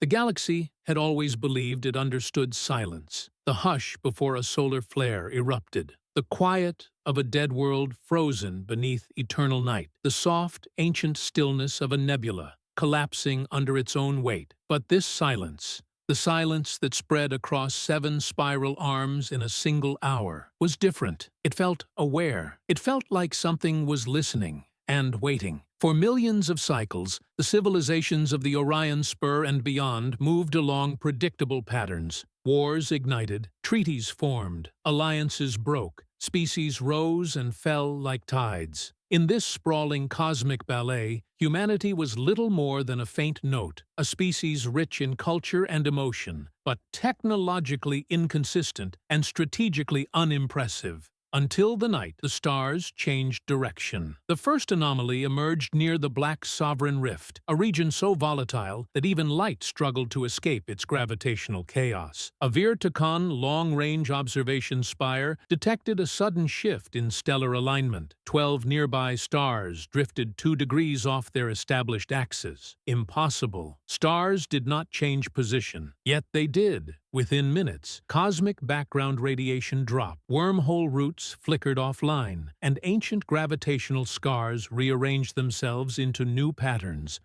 The galaxy had always believed it understood silence, the hush before a solar flare erupted, the quiet of a dead world frozen beneath eternal night, the soft, ancient stillness of a nebula collapsing under its own weight. But this silence, the silence that spread across 7 spiral arms in a single hour, was different. It felt aware. It felt like something was listening and waiting. For millions of cycles, the civilizations of the Orion Spur and beyond moved along predictable patterns. Wars ignited, treaties formed, alliances broke, species rose and fell like tides. In this sprawling cosmic ballet, humanity was little more than a faint note, a species rich in culture and emotion, but technologically inconsistent and strategically unimpressive. Until the night the stars changed direction. The first anomaly emerged near the Black Sovereign Rift, a region so volatile that even light struggled to escape its gravitational chaos. A Virtucon long-range observation spire detected a sudden shift in stellar alignment. 12 nearby stars drifted 2 degrees off their established axes. Impossible. Stars did not change position, yet they did. Within minutes, cosmic background radiation dropped, wormhole routes flickered offline, and ancient gravitational scars rearranged themselves into new patterns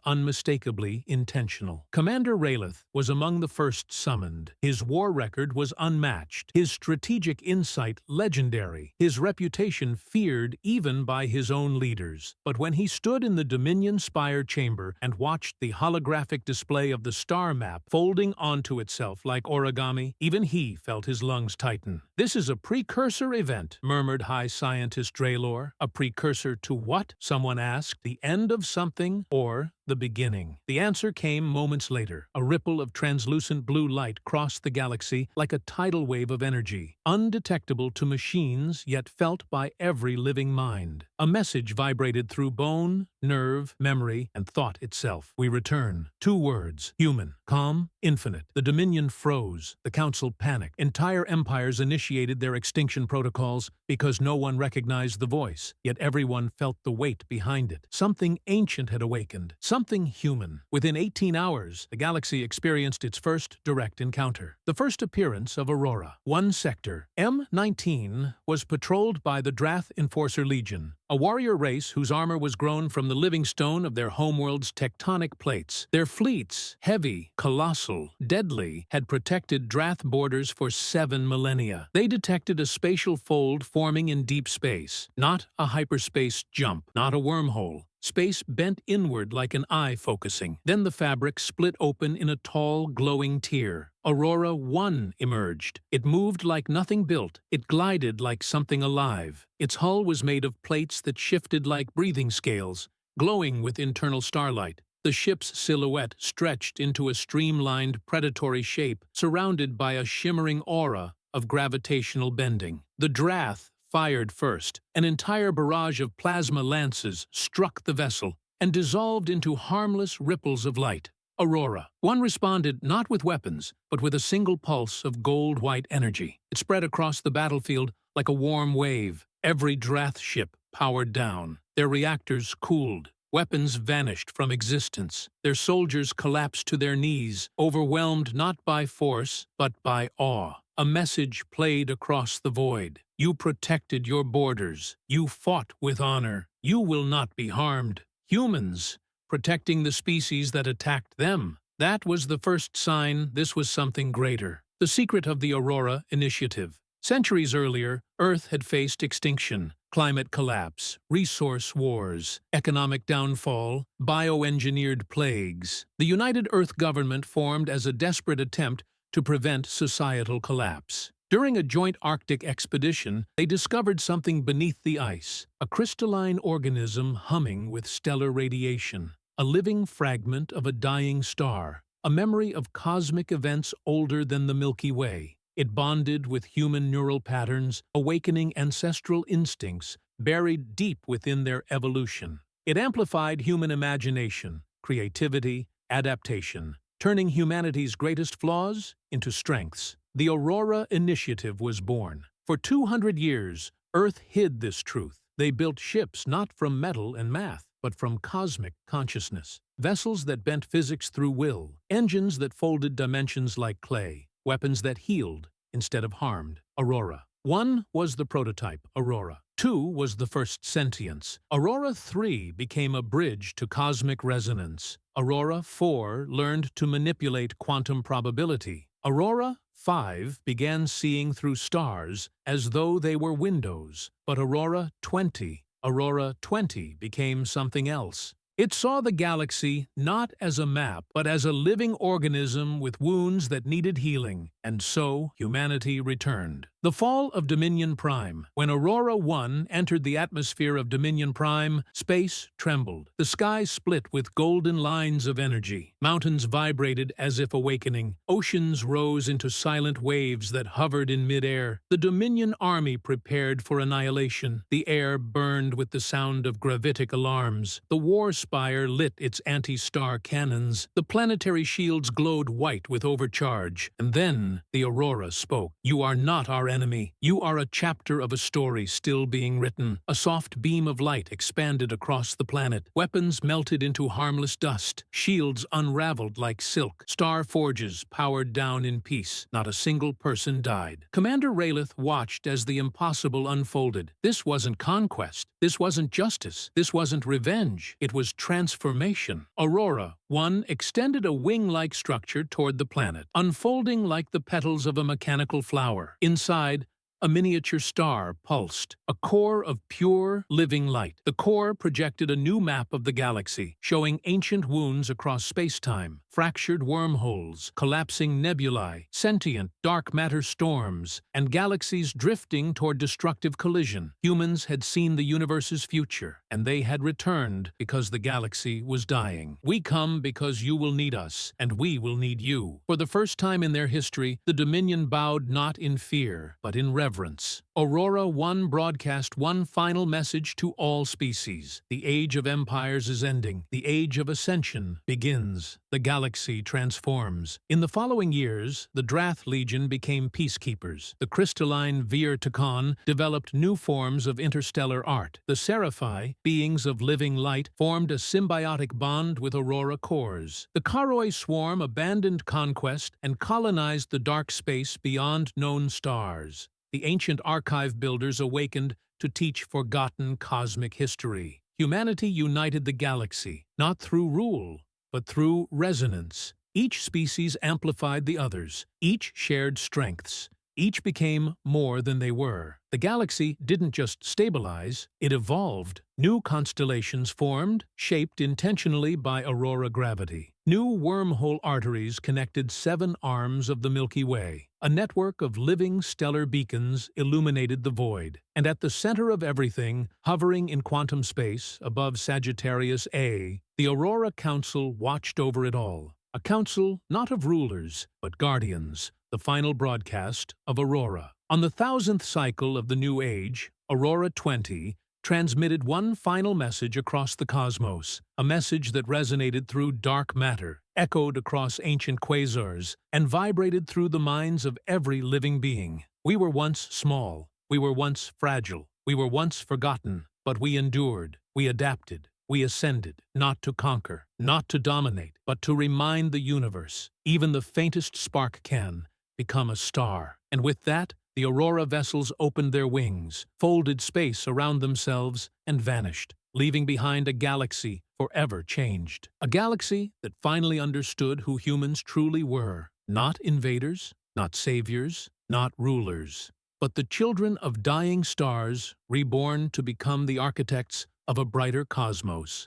unmistakably intentional. Commander Rayleigh was among the first summoned. His war record was unmatched, his strategic insight legendary, his reputation feared even by his own leaders. But when he stood in the Dominion Spire chamber and watched the holographic display of the star map folding onto itself like origami, even he felt his lungs tighten. "This is a precursor event," murmured High Scientist Drachore. "A precursor to what?" someone asked. "The end of something or the beginning?" The answer came moments later. A ripple of translucent blue light crossed the galaxy like a tidal wave of energy, undetectable to machines yet felt by every living mind. A message vibrated through bone, nerve, memory, and thought itself. "We return." 2 words. Human. Calm. Infinite. The Dominion froze. The Council panicked. Entire empires initiated their extinction protocols because no one recognized the voice, yet everyone felt the weight behind it. Something ancient had awakened. Something human. Within 18 hours, the galaxy experienced its first direct encounter. The first appearance of Aurora. One sector, M19, was patrolled by the Drath Enforcer Legion, a warrior race whose armor was grown from the living stone of their homeworld's tectonic plates. Their fleets, heavy, colossal, deadly, had protected Drath borders for 7 millennia. They detected a spatial fold forming in deep space, not a hyperspace jump, not a wormhole. Space bent inward like an eye focusing. Then the fabric split open in a tall, glowing tier. Aurora 1 emerged. It moved like nothing built. It glided like something alive. Its hull was made of plates that shifted like breathing scales, glowing with internal starlight. The ship's silhouette stretched into a streamlined, predatory shape, surrounded by a shimmering aura of gravitational bending. The Drath fired first. An entire barrage of plasma lances struck the vessel and dissolved into harmless ripples of light. Aurora 1 responded not with weapons, but with a single pulse of gold-white energy. It spread across the battlefield like a warm wave. Every Drath ship powered down. Their reactors cooled. Weapons vanished from existence. Their soldiers collapsed to their knees, overwhelmed not by force, but by awe. A message played across the void. You protected your borders. You fought with honor. You will not be harmed. Humans, protecting the species that attacked them. That was the first sign this was something greater. The secret of the Aurora Initiative. Centuries earlier, Earth had faced extinction, climate collapse, resource wars, economic downfall, bioengineered plagues. The United Earth government formed as a desperate attempt to prevent societal collapse. During a joint Arctic expedition, they discovered something beneath the ice, a crystalline organism humming with stellar radiation, a living fragment of a dying star, a memory of cosmic events older than the Milky Way. It bonded with human neural patterns, awakening ancestral instincts buried deep within their evolution. It amplified human imagination, creativity, adaptation, turning humanity's greatest flaws into strengths. The Aurora Initiative was born. For 200 years, Earth hid this truth. They built ships not from metal and math, but from cosmic consciousness. Vessels that bent physics through will, engines that folded dimensions like clay, weapons that healed instead of harmed. Aurora. 1 was the prototype, Aurora. 2 was the first sentience. Aurora 3 became a bridge to cosmic resonance. Aurora 4 learned to manipulate quantum probability. Aurora 5 began seeing through stars as though they were windows. But Aurora 20 became something else. It saw the galaxy not as a map, but as a living organism with wounds that needed healing, and so humanity returned. The fall of Dominion Prime. When Aurora 1 entered the atmosphere of Dominion Prime, space trembled. The sky split with golden lines of energy. Mountains vibrated as if awakening. Oceans rose into silent waves that hovered in midair. The Dominion army prepared for annihilation. The air burned with the sound of gravitic alarms. The war spire lit its anti-star cannons. The planetary shields glowed white with overcharge. And then the Aurora spoke. "You are not our enemy. You are a chapter of a story still being written." A soft beam of light expanded across the planet. Weapons melted into harmless dust. Shields unraveled like silk. Star forges powered down in peace. Not a single person died. Commander Rayleigh watched as the impossible unfolded. This wasn't conquest. This wasn't justice. This wasn't revenge. It was transformation. Aurora 1 extended a wing-like structure toward the planet, unfolding like the petals of a mechanical flower. Inside, a miniature star pulsed, a core of pure, living light. The core projected a new map of the galaxy, showing ancient wounds across space-time, fractured wormholes, collapsing nebulae, sentient dark matter storms, and galaxies drifting toward destructive collision. Humans had seen the universe's future, and they had returned because the galaxy was dying. "We come because you will need us, and we will need you." For the first time in their history, the Dominion bowed not in fear, but in reverence. Aurora 1 broadcast one final message to all species. The age of empires is ending. The age of ascension begins. The galaxy transforms. In the following years, the Drath Legion became peacekeepers. The crystalline Vir Takon developed new forms of interstellar art. The Seraphi, beings of living light, formed a symbiotic bond with Aurora cores. The Karoi swarm abandoned conquest and colonized the dark space beyond known stars. The ancient archive builders awakened to teach forgotten cosmic history. Humanity united the galaxy, not through rule, but through resonance. Each species amplified the others. Each shared strengths. Each became more than they were. The galaxy didn't just stabilize, it evolved. New constellations formed, shaped intentionally by aurora gravity. New wormhole arteries connected 7 arms of the Milky Way. A network of living stellar beacons illuminated the void. And at the center of everything, hovering in quantum space above Sagittarius A, the Aurora Council watched over it all. A council not of rulers, but guardians. The final broadcast of Aurora. On the 1000th cycle of the New Age, Aurora 20 transmitted one final message across the cosmos, a message that resonated through dark matter, echoed across ancient quasars, and vibrated through the minds of every living being. We were once small, we were once fragile, we were once forgotten, but we endured, we adapted, we ascended, not to conquer, not to dominate, but to remind the universe, even the faintest spark can become a star. And with that, the Aurora vessels opened their wings, folded space around themselves, and vanished, leaving behind a galaxy forever changed. A galaxy that finally understood who humans truly were. Not invaders, not saviors, not rulers, but the children of dying stars, reborn to become the architects of a brighter cosmos.